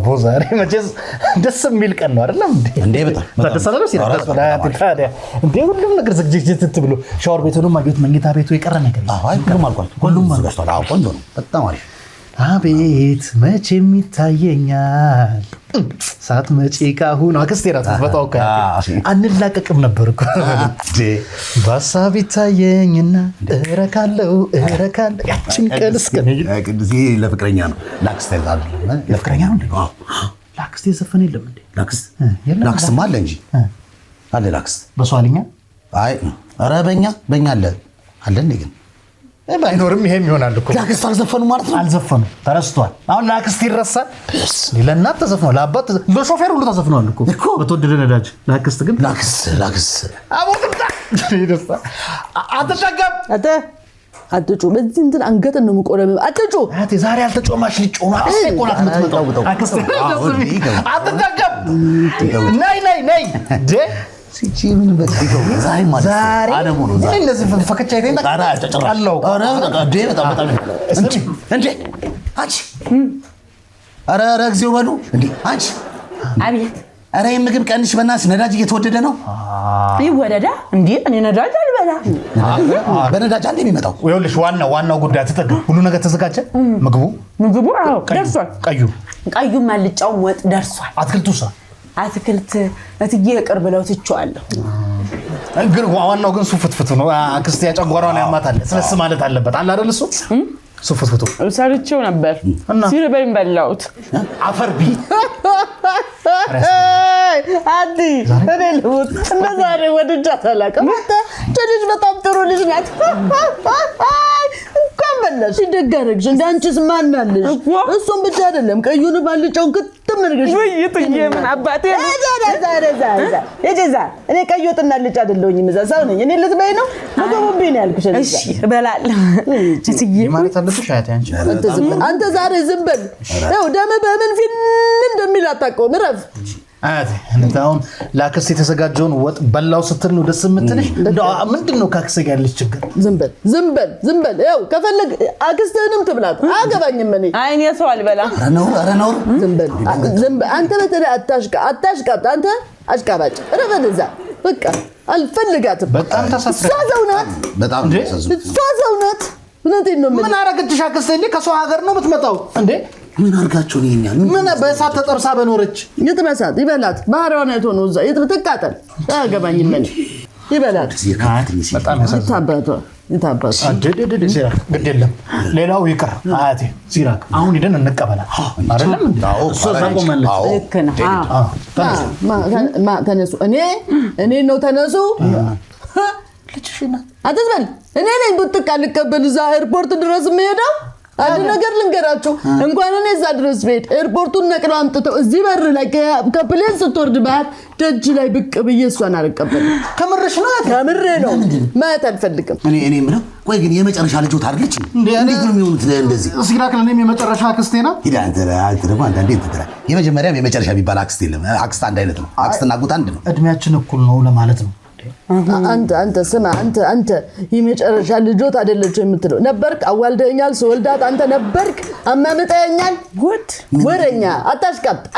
አቦ ዛሬ መቼስ ደስ የሚል ቀን ነው አይደለም እንዴ በጣም ተሰላለ ሲራስ ታዲያ እንዴ ሁሉም ነገር ዝግጅት ብሎ ሻወር ቤቱንም አየሁት መኝታ ቤቱ የቀረ ነገር ሁሉም ተዘጋጅቷል አዎ ቆንጆ ነው በጣም አሪፍ አቤት መቼም ይታየኛል ሳት መጪ ካሁን አክስቴ ራስ በጣውካ አንላቀቅም ነበር እኮ በሐሳብ ይታየኝና እረካለው ያችን ቀን እስከ ቅዱስ ለፍቅረኛ ነው ላክስቴ አይደለም ለፍቅረኛ ነው አዎ ላክስቴ ዘፈን የለም እንዴ ላክስማ አለ እንጂ አለ ላክስ በሷልኛ አይ ኧረ በእኛ አለ እንዴ ግን ባይኖርም ይሄም ይሆናል እኮ ላክስት አልዘፈኑ ማለት ነው አልዘፈኑ ተረስቷል አሁን ላክስት ይረሳል ለእናት ተዘፍኗል ለአባት ለሾፌር ሁሉ ተዘፍኗል እኮ በተወደደ ነዳጅ ላክስት ግን ላክስ አቦታ ይደስታ አትጠቀም አትጩ በዚህ እንትን አንገትን ነው የምቆረብ አትጩ አቴ ዛሬ አልተጮማሽ ልጮማ አስቆላት የምትመጣው አክስት አትጠቀም ነይ ደ ሲቺ ምን በቃው ዛሬ ማለት አደሙ ነው ዛሬ እንደዚህ ፈከቻ አይተኝ ጣራ ተጨራለው አረ በጣም እንዴ አንቺ አረ እግዚኦ በሉ እንዴ አንቺ አቤት አረ የምግብ ቀንሽ በእናትሽ ነዳጅ እየተወደደ ነው ይወደዳ እንዴ እኔ ነዳጅ አልበላ በነዳጅ አንዴ የሚመጣው ይኸውልሽ ዋናው ጉዳይ ተጠጋ ሁሉ ነገር ተዘጋጀ ምግቡ አዎ ደርሷል ቀዩ ማልጫው ወጥ ደርሷል አትክልት እትዬ ቅርብ ብለው ትጫዋለሁ ግን ዋናው ግን ሱፍትፍቱ ነው አክስቴ ያጨጓራውን ያማታል ስለስ ማለት አለበት አለ አይደል እሱ ሱፍትፍቱ ሰርቼው ነበር ሲርበኝ በላውት አፈርቢ አዲ እኔ ልሙት እንደዛሬ ወድጃ ተላቀም ልጅ በጣም ጥሩ ልጅ ናት እንኳን በላሽ ደጋረግሽ እንዳንቺስ ማን አለሽ እሱም ብቻ አይደለም ቀዩን ባልጫውን ክትም አድርገሽ ወይ ትዬ ምን አባቴ እዛ እኔ ቀዩትና ልጭ አይደለሁኝም እዛ ሰው ነኝ እኔ ልትበይ ነው ምግቡብኝ ነው ያልኩሽ እሺ እበላለሁ ትዬ ማለት አለብሽ አያቴ አንተ ዛሬ ዝም በል ያው ደም በምን ፊን እንደሚል አታውቀውም እረፍ አያቴ እንታውን ላክስ የተዘጋጀውን ወጥ በላው ስትል ነው ደስ የምትልሽ ምንድነው ካክስ ጋር ያለች ችግር ዝም በል ያው ከፈለግ አክስትህንም ትብላት አገባኝም እኔ አይኔ ሰው አልበላ ኧረ ነው ዝም በል አንተ በተለይ አታሽቃብጥ አንተ አሽቃባጭ ረበለዛ በቃ አልፈልጋትም በጣም ተሳፍረ በጣም ሷዘውናት ምን አረጋግጥሽ አክስቴ እንዴ ከሰው ሀገር ነው የምትመጣው እንዴ ምን አርጋቸው ነው የኛል ምን በእሳት ተጠብሳ በኖረች ይጥበሳት ይበላት ባህሪዋ ነው የተሆነው እዛ ይጥበተቃጠል አገባኝም እኔ ይበላት በጣም ይታባቷ አደደደ ሲራክ ግድ የለም ሌላው ይቀር አያቴ ሲራክ አሁን ሄደን እንቀበላ አይደለም አዎ ተሳቆመለች እከና ተነሱ እኔ ነው ተነሱ ልጅሽና አትዝበል እኔ ነኝ ቡጥቃ ልቀበል እዛ ኤርፖርት ድረስ መሄዳው አንድ ነገር ልንገራችሁ እንኳን እኔ እዛ ድረስ ቤት ኤርፖርቱን ነቅለው አምጥተው እዚህ በር ላይ ከፕሌን ስትወርድ ባህር ደጅ ላይ ብቅ ብዬ እሷን አልቀበል ከምርሽ ነው ከምሬ ነው ማየት አልፈልግም እኔ ምነው ቆይ ግን የመጨረሻ ልጆት አይደለች እንዴት ነው የሚሆኑት እንደዚህ ሲራክ ለኔም የመጨረሻ አክስቴና አንተ ደግሞ አንዳንዴ እንትራ የመጀመሪያም የመጨረሻ ቢባል አክስት የለም አክስት አንድ አይነት ነው አክስትና አጎት አንድ ነው እድሜያችን እኩል ነው ለማለት ነው አንተ ስማ አንተ የመጨረሻ ልጆት አይደለችው የምትለው ነበርክ አዋልደኛል ሰወልዳት አንተ ነበርክ አማመጣኛል ጉድ ወረኛ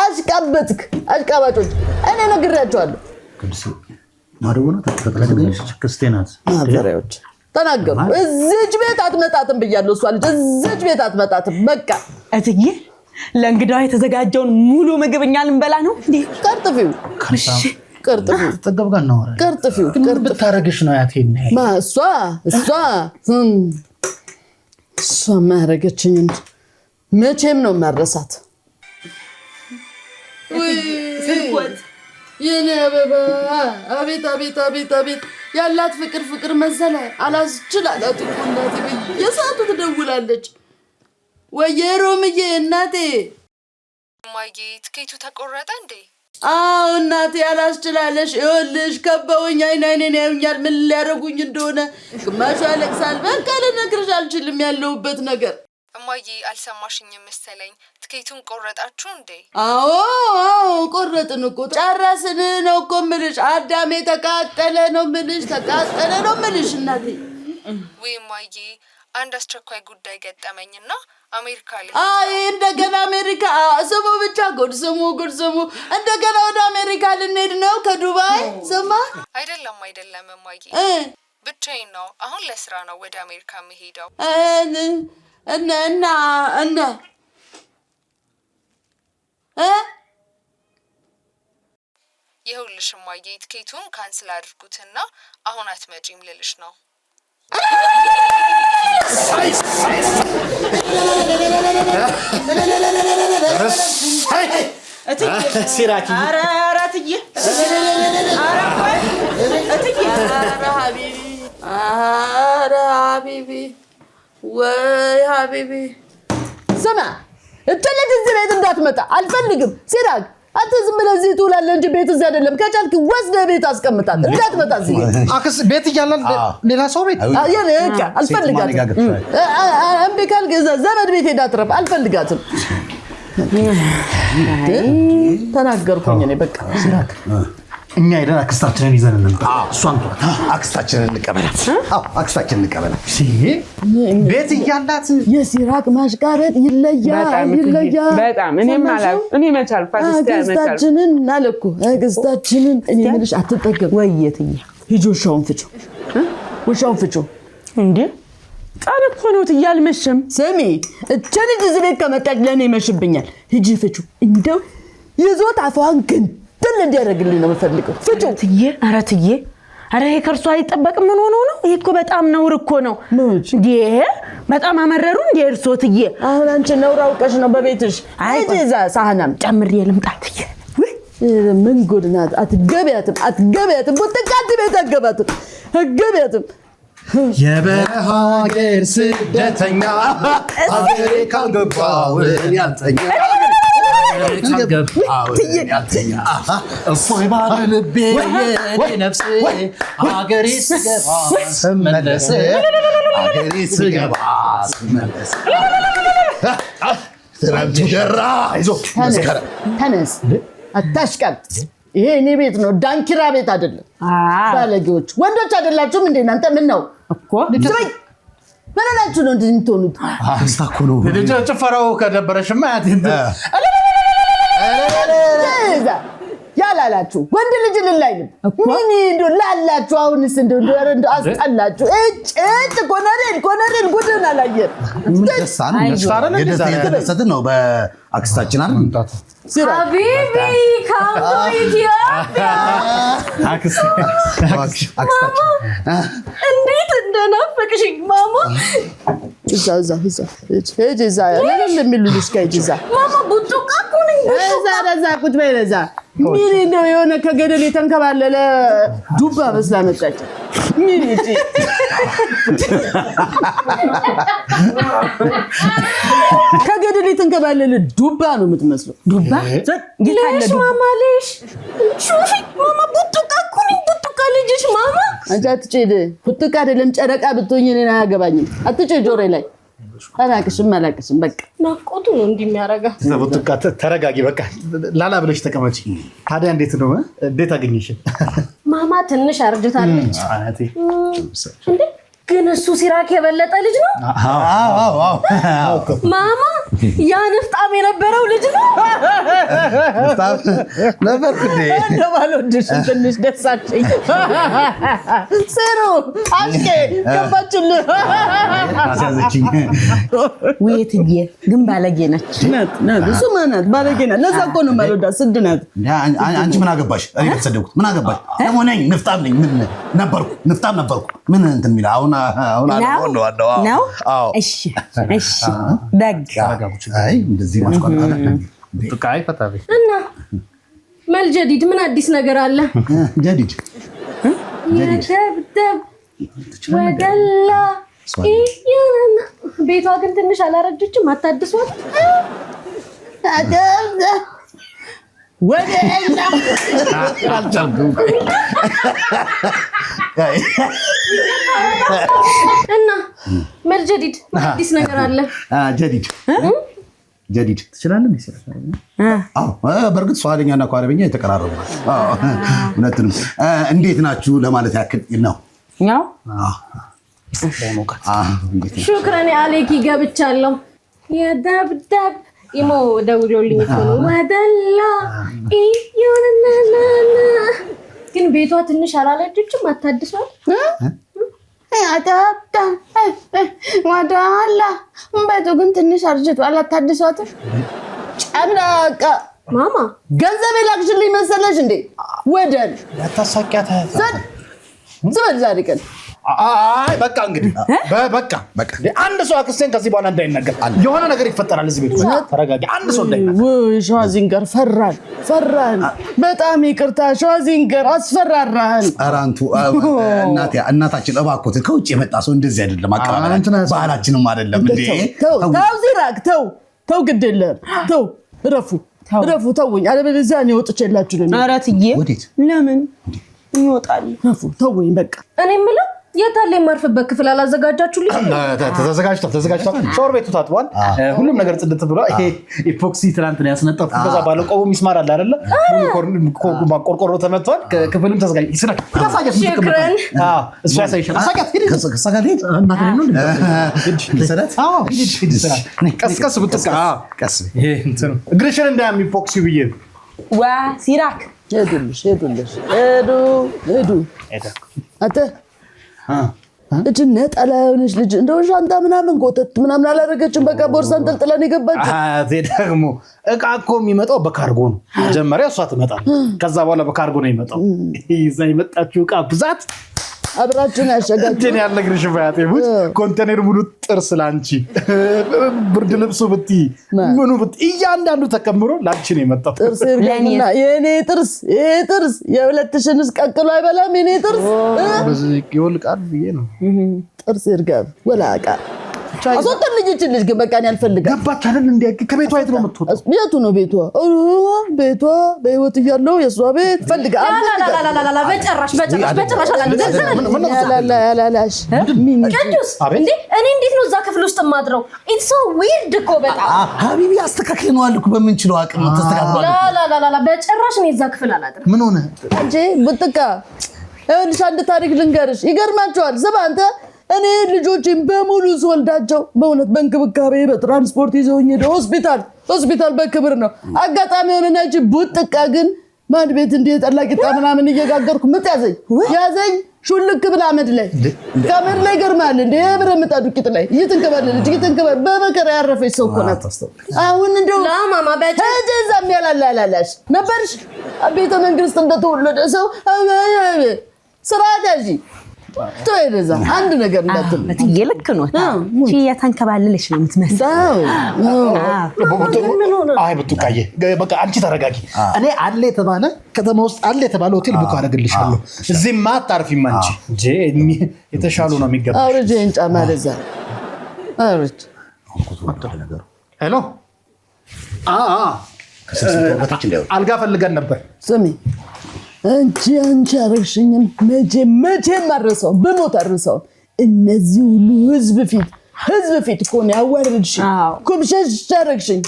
አሽቃበጥክ አሽቃባጮች እኔ ነግራቸዋለሁ ቅዱስ ማደውና ተተከለከለች ክርስቲያናት ማፈሪያዎች ተናገሩ እዚህ ቤት አትመጣትም ብያለሁ እሷ ልጅ እዚህ ቤት አትመጣትም በቃ እትዬ ለእንግዳው የተዘጋጀውን ሙሉ ምግብኛ ልንበላ ነው እንዴ ቀርጥፊው ቅርጥፊ ተገብጋን ነው ቅርጥፊው ብታረግሽ ነው ያቴና እሷ ማረገችኝ መቼም ነው ማረሳት የኔ አበባ አቤት ያላት ፍቅር መሰለ አላስችላላት እኮ እናቴ የሰዓቱ ትደውላለች ወየሮምዬ እናቴ ማጌት ከይቱ ተቆረጠ እንዴ አው እናቴ ያላስችላለሽ ይኸውልሽ ከበውኝ አይኔን ያዩኛል ምን ሊያረጉኝ እንደሆነ ግማሹ ያለቅሳል በቃ ልነግርሽ አልችልም ያለውበት ነገር እማዬ አልሰማሽኝም መሰለኝ ትኬቱን ቆረጣችሁ እንዴ አዎ ቆረጥን እኮ ጨረስን ነው እኮ ምልሽ አዳሜ ተቃጠለ ነው ምልሽ እናቴ ወይ እማዬ አንድ አስቸኳይ ጉዳይ ገጠመኝና አሜሪካ ላይ እንደገና አሜሪካ ስሙ ብቻ ጉድ ስሙ እንደገና ወደ አሜሪካ ልንሄድ ነው ከዱባይ ስማ አይደለም እማዬ ብቻዬን ነው አሁን ለስራ ነው ወደ አሜሪካ መሄደው እና ይኸውልሽ እማዬ ትኬቱን ካንስል አድርጉትና አሁን አትመጪም ልልሽ ነው ሲራኪ አራራትዬ ሀቢቢ ወይ ሀቢቢ ስማ እትልት እዚህ ቤት እንዳትመጣ አልፈልግም ሲራክ አንተ ዝም ብለህ እዚህ ትውላለህ እንጂ ቤት እዚህ አይደለም ከቻልክ ወስደህ ቤት አስቀምጣት እንዳትመጣ እዚህ አክስ ቤት እያለን ሌላ ሰው ቤት አልፈልጋትም እምቢ ካልክ ዘመድ ቤት ሄዳ ትረፍ አልፈልጋትም ተናገርኩኝ እኔ በቃ ሲራክ እኛ ሄደን አክስታችንን ይዘን እንምጣ እሷን አክስታችንን እንቀበላት አክስታችንን እንቀበላት ቤት እያላት የሲራክ ማሽቃበጥ ይለያል በጣም እኔ መቻል አክስታችንን አለኩ አክስታችንን እኔ ምንሽ አትጠገብ ወየትዬ ሂጂ ውሻውን ፍጩ እንዴ ጣልክ ሆኖ ትያልመሽም ስሚ እቺን እዚህ ቤት ከመጣች ለኔ ይመሽብኛል ሂጂ ፍጩ እንደው ይዞት አፋን ግን ትል እንዲያደርግልኝ ነው የምፈልገው ፍጩ አራትዬ አረ ከርሷ አይጠበቅም ምን ሆኖ ነው ይሄ እኮ በጣም ነውር እኮ ነው እንዴ በጣም አመረሩ እንዴ እርሶትዬ አሁን አንቺ ነውር አውቀሽ ነው በቤትሽ አይዛ ሳህናም ጨምር የልምጣትዬ ምን ጉድ ናት አትገቢያትም ወጥቃት ቤት አትገቢያትም የበረሃ ሀገር ስደተኛ አገሬ ካልገባው ያልተኛ እፎይ ባለ ልቤ የኔ ነፍሴ ሀገሬ ስገባ ስመለስ ትረምቱ ደራ ተነስ አታሽቀጥ ይሄ እኔ ቤት ነው ዳንኪራ ቤት አይደለም ባለጌዎች ወንዶች አይደላችሁም እንዴ እናንተ ምን ነው እኮ በላላችሁ ነው እንድትሆኑት አስታኮ ነው ጭፈራው ከደበረሽማ ያላላችሁ ወንድ ልጅ ልላይልም ምን እንዶ ላላችሁ አሁንስ እንዶ አስጣላችሁ እጭ ኮነሬል ጉድና ላየር የደሰት ነው በአክስታችን አይደል ሀቢቢ ካምቶ ኢትዮጵያ አክስታችን እንዴት እንደናፈቅሽኝ ማማ እዛ ለምን የሚሉልሽ ከእዛ ማማ ቡጡቃ ኩኝ እዛ ቁጭ በይ ለዛ ምን እንደው የሆነ ከገደል የተንከባለለ ዱባ መስላ መጣች ምን እጪ ከገደል የተንከባለለ ዱባ ነው የምትመስለው ዱባ ጌታለሽ ማማ ልሽ ሹፊ ማማ ቡጡቃ ኩኝ ቡጡቃ ልጅሽ ማማ አንቺ አትጪድ ቡጡቃ አይደለም ጨረቃ ብትሆኚ እኔን አያገባኝም አትጪድ ጆሬ ላይ አላቅሽም በቃ ናፍቆቱ ነው እንደሚያረጋ ቡጡቃ ተረጋጊ በቃ ላላ ብለሽ ተቀመጪ ታዲያ እንዴት አገኘሽ ማማ ትንሽ አርጅታለች እንዴ ግን እሱ ሲራክ የበለጠ ልጅ ነው ማማ ያ ንፍጣም የነበረው ልጅ ነው ነበር እንዴ እንደባለውድሽ ትንሽ ደሳችኝ ስሩ አሽቄ ገባችልህ አሳዘችኝ ወይትዬ ግን ባለጌ ነች እሱ ማናት ባለጌ ናት ለዛ እኮ ነው የማልወዳት ስድ ናት አንቺ ምን አገባሽ እኔ ተሰደብኩት ምን አገባሽ ደግሞ ነኝ ንፍጣም ነኝ ምን ነበርኩ ምን እንትን የሚለው አሁን ነው እሺ ደግ አይ እንደዚህ ማስቆጣት ጥቃይ ፈታቤ እና መልጀዲድ ምን አዲስ ነገር አለ ጀዲድ የደብደብ ወደላ ይያና ቤቷ ግን ትንሽ አላረጀችም አታድሷት ወደላ እና መልጀዲድ ምን አዲስ ነገር አለ ጀዲድ ትችላለህ በእርግጥ ሷለኛና ቋረበኛ የተቀራረቡ እውነትንም እንዴት ናችሁ ለማለት ያክል ነው ሹክራን አለኪ ገብቻለሁ። የደብደብ ኢሞ ደውሎልኝ እኮ ነው ወደላ ይዩንናና ግን ቤቷ ትንሽ አላለችም አታድሷል አታታ ወደላ ቤቱ ግን ትንሽ አርጅቷል አታድሷት ጨምላቃ ማማ ገንዘብ ላክሽልኝ መሰለሽ እንዴ ወደል ያታሳቂያታ ዝም ዛሬ ቀን አይ በቃ እንግዲህ በቃ አንድ ሰው አክስቴን ከዚህ በኋላ እንዳይነገር የሆነ ነገር ይፈጠራል እዚህ ቤት ውስጥ ተረጋጊ አንድ ሰው እንዳይነገር ወይ ሸዋዚንገር ፈራን በጣም ይቅርታ ሸዋዚንገር አስፈራራን አራንቱ እናታችን እባክዎት ከውጭ የመጣ ሰው እንደዚህ አይደለም አቀባበላችን ባህላችንም አይደለም እንዴ ተው ዚራክ ተው ግድ የለም ተው ረፉ ተውኝ አለበለዚያ እኔ ወጥቼላችሁ ነው ኧረ ትዬ ወዴት ለምን ይወጣል ረፉ ተውኝ በቃ እኔ የምለው የታለ የማርፍበት ክፍል አላዘጋጃችሁልኝ? ተዘጋጅቷል። ሻወር ቤቱ ታጥቧል። ሁሉም ነገር ጽድት ብሏል። ይሄ ኢፖክሲ ትናንት ነው ያስነጠፉት። በዛ ባለው ቆቡ ሚስማር አለ አይደለ? ሙሉ ቆርቆሮ ተመቷል። ክፍልም ተዘጋጅ ይስራክ ያሳያት ሽክረን እሱ ያሳይሻል። አሳያት ከሰጋዴት እናቴ ነው ቀስቀስ ብትቀስ ይሄ እንትን እግርሽን እንዳያም ኢፖክሲ ብዬ ዋ ሲራክ ሄዱልሽ ሄዱ አተ እጅ ነጠላ የሆነች ልጅ እንደው ሻንጣ ምናምን ጎተት ምናምን አላደረገችም። በቃ ቦርሳን ጥልጥለን የገባችው ደግሞ እቃ እኮ የሚመጣው በካርጎ ነው። መጀመሪያ እሷ ትመጣለች፣ ከዛ በኋላ በካርጎ ነው የሚመጣው። ይዛ የመጣችው እቃ ብዛት አብራችን ያሸጋችሁ ያለግርሽ ባያቴ ቡት ኮንቴነር ሙሉ ጥርስ ላንቺ ብርድ ልብሱ ብቲ ምኑ ብቲ እያንዳንዱ ተከምሮ ላንቺ ነው የመጣው። ጥርስ ይርጋና የኔ ጥርስ የሁለትሽንስ ቀቅሎ አይበላም። የኔ ጥርስ በዚህ ይወልቃል ብዬ ነው ጥርስ ይርጋብ ወላቃ አሶተን ልጅ ግን በቃ እኔ አልፈልግም። ገባች አይደል እንዴ? ከቤቷ የት ነው የምትወጣው? ቤቱ ነው ቤቷ በህይወት እያለው የሷ ቤት ፈልጋ አላላላላ በጭራሽ አላላላሽ ቅዱስ እንዴ እኔ እንዴት ነው እዛ ክፍል ውስጥ ማድረው? ኢትስ ሶ ዊርድ እኮ በጣም ሀቢቢ አስተካክለናል እኮ በምንችለው አቅም ተስተካክሏል። ላላላላ በጭራሽ ነው እዛ ክፍል አላድርም። ምን ሆነ አንቺ ቡጥቃ ይኸውልሽ አንድ ታሪክ ልንገርሽ። ይገርማቸዋል። ስማ አንተ እኔ ልጆችን በሙሉ ስወልዳቸው በእውነት በእንክብካቤ በትራንስፖርት ይዘውኝ ሄደው ሆስፒታል በክብር ነው። አጋጣሚ ሆነና እቺ ቡጥቃ ግን ማድ ቤት እንደ ጠላቂጣ ምናምን እየጋገርኩ ምጥ ያዘኝ ሹልክ ብላ አመድ ላይ ከመድ ላይ ገርማል እንደ ብረምጣ ዱቂት ላይ እየተንከባለች በመከራ ያረፈች ሰው እኮ ናት። አሁን እንደው ለማማ በጀዛም ያላላላላሽ ነበርሽ ቤተ መንግስት እንደተወለደ ሰው ስርዓት ያዢ ተይደዛ አንድ ነገር እንዳትል በትዬ ልክ ነው። እቺ ያተንከባለለሽ ነው የምትመስለው። አይ ብትቃየ በቃ አንቺ ተረጋጊ። እኔ አለ የተባለ ከተማ ውስጥ አለ የተባለ ሆቴል ቡክ አደርግልሻለሁ። እዚህማ አታርፊም አንቺ እንጂ የተሻሉ ነው የሚገባ። አውርጄ እንጫ ማለዛ አውርጄ ሄሎ አልጋ ፈልገን ነበር። ስሚ አንቺ አረግሽኝም መቼም አረሳው በሞት አረሳው። እነዚህ ሁሉ ህዝብ ፊት እኮ ነው ያዋረድሽኝ። ኩብሸሽ አረግሽኝ።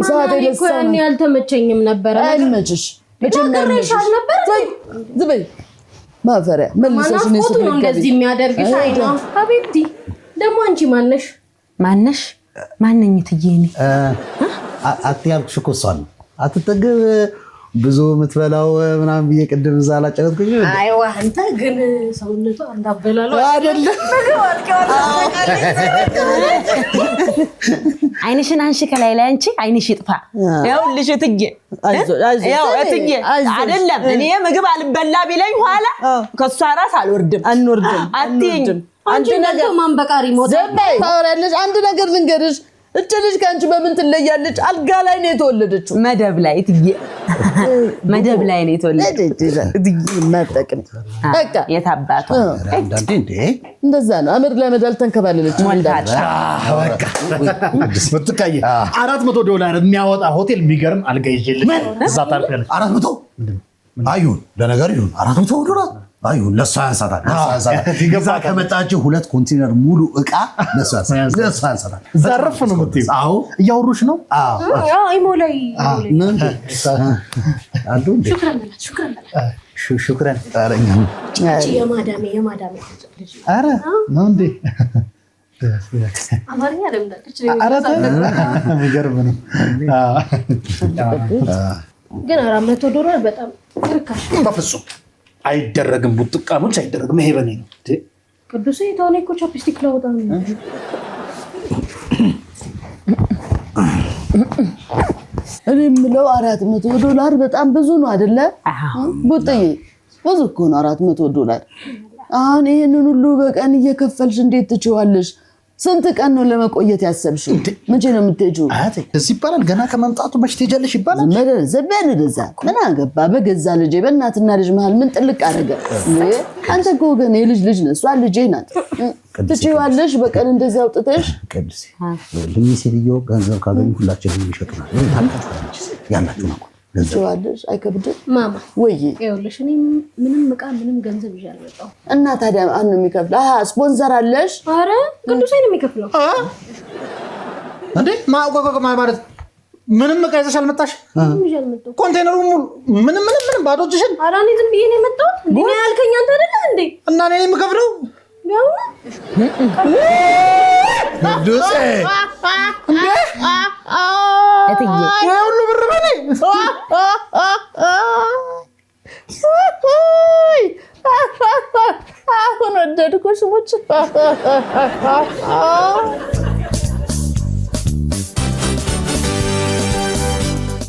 ሰዓት ይልሳን ያልተመቸኝም ነበር። አይመችሽ መቼም ነግሬሻል ነበር። ዝበይ ማፈሪያ መልሰሽ ነው ሱቅ ነው እንደዚህ የሚያደርግሽ። አይና ሀቢብቲ ደግሞ አንቺ ማነኝ ትዬኔ አትያልኩሽ እኮ እሷን አትጠገብ ብዙ የምትበላው ምናምን ብዬ ቅድም እዛ አላጨረስኩኝ። አይዋ አንተ ግን ሰውነቷ እንዳበላለው አይደለ? አይንሽን አንሺ ከላይ ላይ አንቺ አይንሽ ይጥፋ። ይኸውልሽ እትዬ አይደለም እኔ ምግብ አልበላ ቢለኝ ኋላ ከሷ ራስ አንወርድም አትይኝ። አንቺ ነገር ማንበቃሪ ሞት ዘበይ ታወራለሽ። አንድ ነገር ልንገርሽ እቺ ልጅ ካንቺ በምን ትለያለች? አልጋ ላይ ነው የተወለደችው። መደብ ላይ እትዬ መደብ ላይ ነው የተወለደችው። ማጠቅም በቃ የታባቷ እንዴ እንደዛ ነው። አመድ ላይ መዳል ተንከባለለች። ሞልታች በቃ ብትቃየ $400 የሚያወጣ ሆቴል የሚገርም አልጋ ይዤልሽ እዛ ታርፈለሽ። 400 አይሁን ለነገር ይሁን $400 አይሁን ለሷ ያንሳታል። ይገባ ከመጣችሁ 2 ኮንቴነር ሙሉ እቃ ለሷ ያንሳታል። ዘርፍ ነው የምትይው። አዎ እያወሩሽ ነው። ኢሞ ላይ ሹክራን። የማዳሜ ኧረ ነው እንዴ? አማርኛ ለምዳለች። ኧረ የሚገርም ነው። ግን $400 በጣም ርካሽ። በፍጹም አይደረግም። ቡጥቃሞች አይደረግም። ይሄ በኔ ነው ቅዱሴ። ተሆነ እኮ ቻፕስቲክ ላውጣ ነው። እኔ የምለው $400 በጣም ብዙ ነው አይደለ? ቡጥዬ ብዙ እኮ ነው $400። አሁን ይሄንን ሁሉ በቀን እየከፈልሽ እንዴት ትችዋለሽ? ስንት ቀን ነው ለመቆየት ያሰብሽው? መቼ ነው የምትሄጂው? እዚህ ይባላል ገና ከመምጣቱ መች ትሄጃለሽ ይባላል። ዘበን ደዛ ምን አገባ? በገዛ ልጄ በእናትና ልጅ መሀል ምን ጥልቅ አደረገ? አንተ እኮ ወገን የልጅ ልጅ ነህ፣ እሷ ልጄ ናት። ትችዋለሽ በቀን እንደዚህ አውጥተሽ? ቅድስ ልሚ ሴትዮ ገንዘብ ካገኙ ሁላችንም ይሸጡናል። ታልቀጥታለች ያላችሁ ነው ትችዋለሽ። አይከብድም ማማ? ወይ ይኸውልሽ እኔ ምንም ዕቃ ምንም ገንዘብ ይዤ አልመጣሁም። እና ታዲያ ማን ነው የሚከፍለው? ስፖንሰር አለሽ? ኧረ ቅዱሴ ነው የሚከፍለው። እንዴ ማለት ምንም ዕቃ ይዘሽ አልመጣሽ? ይዤ አልመጣሁም። ኮንቴነሩ ሙሉ ምንም ባዶ እጅሽን? ኧረ እኔ ዝም ብዬ ነው የመጣሁት። እንዴ ያልከኝ አንተ አይደለህ እንዴ? እና እኔ የምከፍለው ያው ቅዱሴ ይሄ ሁሉ ብር በኔ? አሁን ወደድኩሽ ሙች